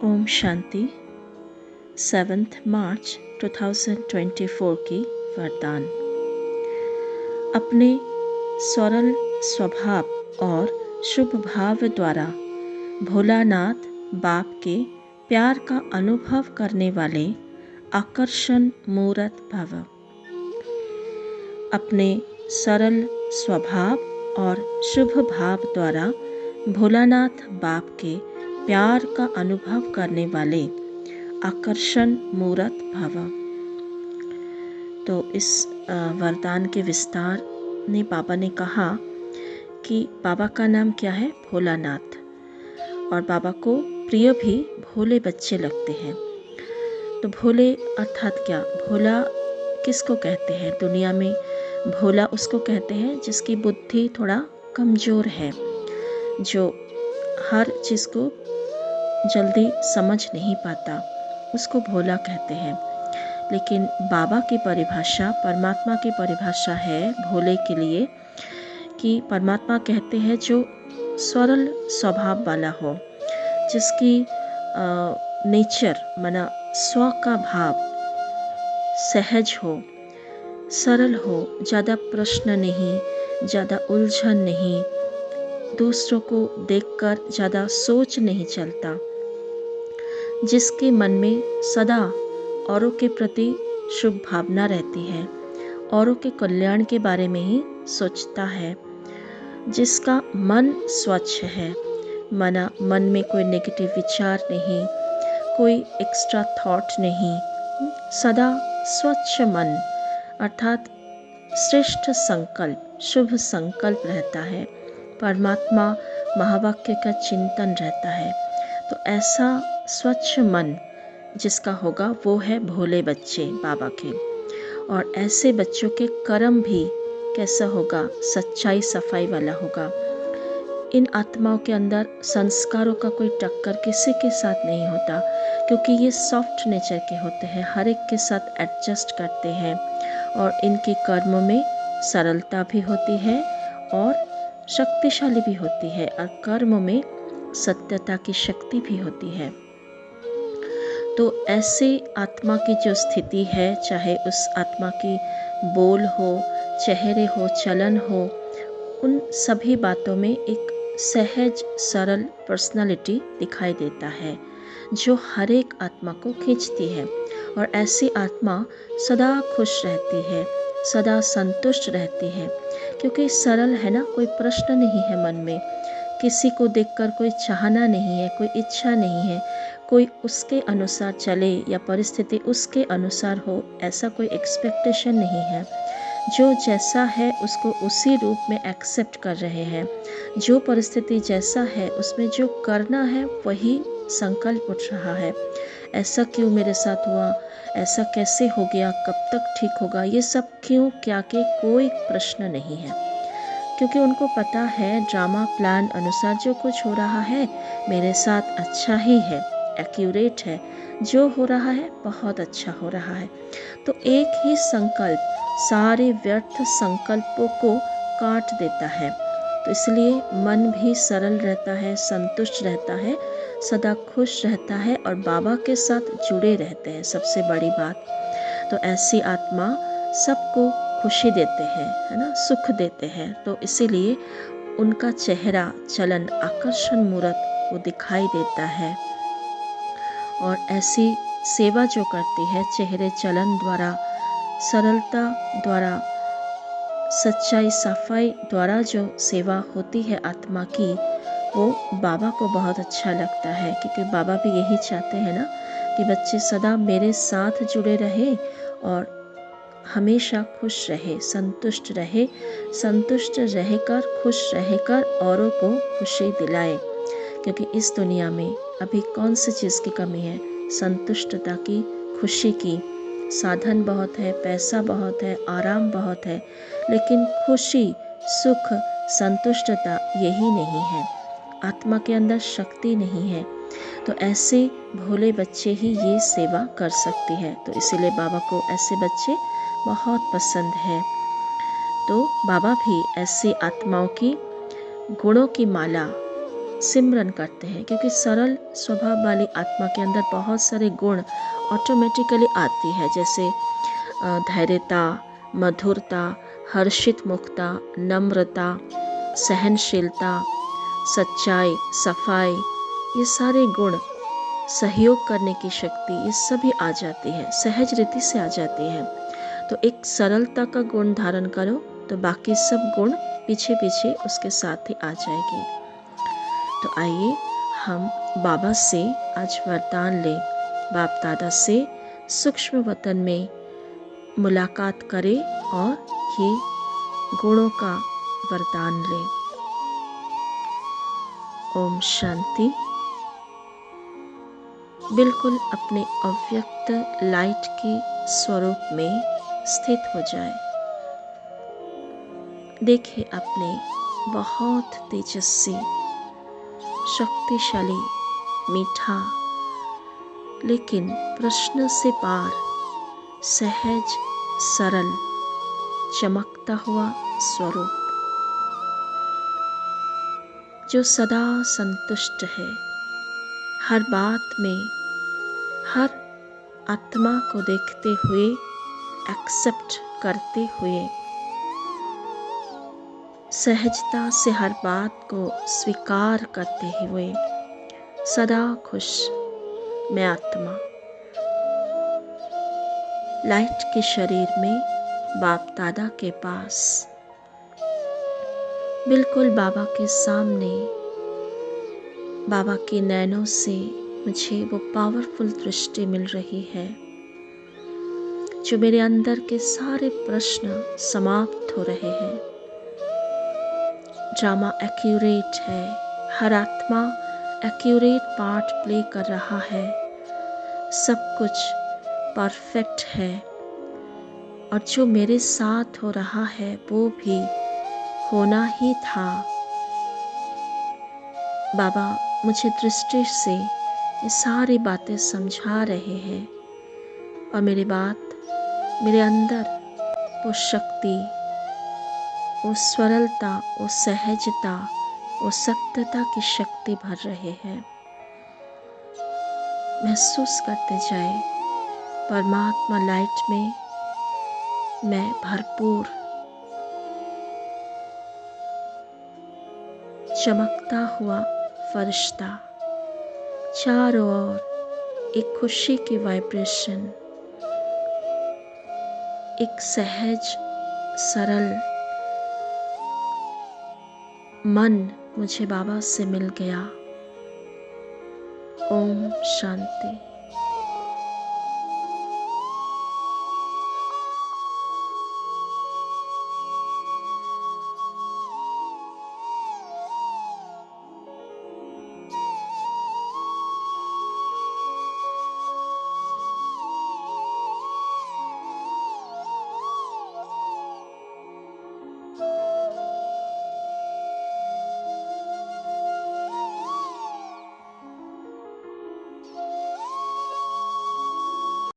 ओम शांति। 7 मार्च 2024 की वरदान। अपने सरल स्वभाव और शुभ भाव द्वारा भोलानाथ बाप के प्यार का अनुभव करने वाले आकर्षण मूर्त भव। अपने सरल स्वभाव और शुभ भाव द्वारा भोलानाथ बाप के प्यार का अनुभव करने वाले आकर्षण मूर्त भव। तो इस वरदान के विस्तार में बाबा ने कहा कि बाबा का नाम क्या है? भोलानाथ। और बाबा को प्रिय भी भोले बच्चे लगते हैं। तो भोले अर्थात क्या? भोला किसको कहते हैं? दुनिया में भोला उसको कहते हैं जिसकी बुद्धि थोड़ा कमज़ोर है, जो हर चीज़ को जल्दी समझ नहीं पाता, उसको भोला कहते हैं। लेकिन बाबा की परिभाषा, परमात्मा की परिभाषा है भोले के लिए कि परमात्मा कहते हैं जो सरल स्वभाव वाला हो, जिसकी नेचर माना स्व का भाव सहज हो, सरल हो, ज़्यादा प्रश्न नहीं, ज़्यादा उलझन नहीं, दूसरों को देखकर ज़्यादा सोच नहीं चलता, जिसके मन में सदा औरों के प्रति शुभ भावना रहती है, औरों के कल्याण के बारे में ही सोचता है, जिसका मन स्वच्छ है, माना मन में कोई नेगेटिव विचार नहीं, कोई एक्स्ट्रा थॉट नहीं, सदा स्वच्छ मन अर्थात श्रेष्ठ संकल्प, शुभ संकल्प रहता है, परमात्मा महावाक्य का चिंतन रहता है। तो ऐसा स्वच्छ मन जिसका होगा वो है भोले बच्चे बाबा के। और ऐसे बच्चों के कर्म भी कैसा होगा? सच्चाई सफाई वाला होगा। इन आत्माओं के अंदर संस्कारों का कोई टक्कर किसी के साथ नहीं होता, क्योंकि ये सॉफ्ट नेचर के होते हैं, हर एक के साथ एडजस्ट करते हैं। और इनके कर्म में सरलता भी होती है और शक्तिशाली भी होती है, और कर्म में सत्यता की शक्ति भी होती है। तो ऐसे आत्मा की जो स्थिति है, चाहे उस आत्मा की बोल हो, चेहरे हो, चलन हो, उन सभी बातों में एक सहज सरल पर्सनालिटी दिखाई देता है जो हर एक आत्मा को खींचती है। और ऐसी आत्मा सदा खुश रहती है, सदा संतुष्ट रहती है, क्योंकि सरल है ना, कोई प्रश्न नहीं है मन में, किसी को देखकर कोई चाहना नहीं है, कोई इच्छा नहीं है, कोई उसके अनुसार चले या परिस्थिति उसके अनुसार हो, ऐसा कोई एक्सपेक्टेशन नहीं है। जो जैसा है उसको उसी रूप में एक्सेप्ट कर रहे हैं, जो परिस्थिति जैसा है उसमें जो करना है वही संकल्प उठ रहा है। ऐसा क्यों मेरे साथ हुआ, ऐसा कैसे हो गया, कब तक ठीक होगा, ये सब क्यों क्या के कोई प्रश्न नहीं है, क्योंकि उनको पता है ड्रामा प्लान अनुसार जो कुछ हो रहा है मेरे साथ अच्छा ही है, एक्यूरेट है, जो हो रहा है बहुत अच्छा हो रहा है। तो एक ही संकल्प सारे व्यर्थ संकल्पों को काट देता है। तो इसलिए मन भी सरल रहता है, संतुष्ट रहता है, सदा खुश रहता है और बाबा के साथ जुड़े रहते हैं, सबसे बड़ी बात। तो ऐसी आत्मा सबको खुशी देते हैं, है ना, सुख देते हैं। तो इसीलिए उनका चेहरा चलन आकर्षण मूर्त वो दिखाई देता है। और ऐसी सेवा जो करती है चेहरे चलन द्वारा, सरलता द्वारा, सच्चाई सफाई द्वारा जो सेवा होती है आत्मा की, वो बाबा को बहुत अच्छा लगता है, क्योंकि बाबा भी यही चाहते हैं ना कि बच्चे सदा मेरे साथ जुड़े रहे और हमेशा खुश रहे, संतुष्ट रहे, संतुष्ट रहकर खुश रहकर औरों को खुशी दिलाए। क्योंकि इस दुनिया में अभी कौन सी चीज़ की कमी है? संतुष्टता की, खुशी की। साधन बहुत है, पैसा बहुत है, आराम बहुत है, लेकिन खुशी, सुख, संतुष्टता यही नहीं है, आत्मा के अंदर शक्ति नहीं है। तो ऐसे भोले बच्चे ही ये सेवा कर सकती है। तो इसीलिए बाबा को ऐसे बच्चे बहुत पसंद है। तो बाबा भी ऐसी आत्माओं की गुणों की माला सिमरन करते हैं, क्योंकि सरल स्वभाव वाली आत्मा के अंदर बहुत सारे गुण ऑटोमेटिकली आती है, जैसे धैर्यता, मधुरता, हर्षित मुखता, नम्रता, सहनशीलता, सच्चाई, सफाई, ये सारे गुण, सहयोग करने की शक्ति, ये सभी आ जाती है, सहज रीति से आ जाती है। तो एक सरलता का गुण धारण करो तो बाकी सब गुण पीछे पीछे उसके साथ ही आ जाएगी। तो आइए हम बाबा से आज वरदान लें, बाप दादा से सूक्ष्म वतन में मुलाकात करें और ये गुणों का वरदान लें। ओम शांति। बिल्कुल अपने अव्यक्त लाइट के स्वरूप में स्थित हो जाए। देखिए अपने बहुत तेजस्वी, शक्तिशाली, मीठा, लेकिन प्रश्न से पार, सहज, सरल, चमकता हुआ स्वरूप, जो सदा संतुष्ट है, हर बात में, हर आत्मा को देखते हुए, एक्सेप्ट करते हुए, सहजता से हर बात को स्वीकार करते हुए, सदा खुश मैं आत्मा, लाइट के शरीर में, बाप दादा के पास, बिल्कुल बाबा के सामने, बाबा के नैनों से मुझे वो पावरफुल दृष्टि मिल रही है, जो मेरे अंदर के सारे प्रश्न समाप्त हो रहे हैं। ड्रामा एक्यूरेट है, हर आत्मा एक्यूरेट पार्ट प्ले कर रहा है, सब कुछ परफेक्ट है, और जो मेरे साथ हो रहा है वो भी होना ही था। बाबा मुझे दृष्टि से ये सारी बातें समझा रहे हैं, और मेरी बात, मेरे अंदर वो शक्ति, वो सरलता, वो सहजता, वो सत्यता की शक्ति भर रहे हैं। महसूस करते जाए परमात्मा लाइट में मैं भरपूर, चमकता हुआ फरिश्ता, चारों ओर एक खुशी की वाइब्रेशन, एक सहज सरल मन मुझे बाबा से मिल गया। ओम शांति।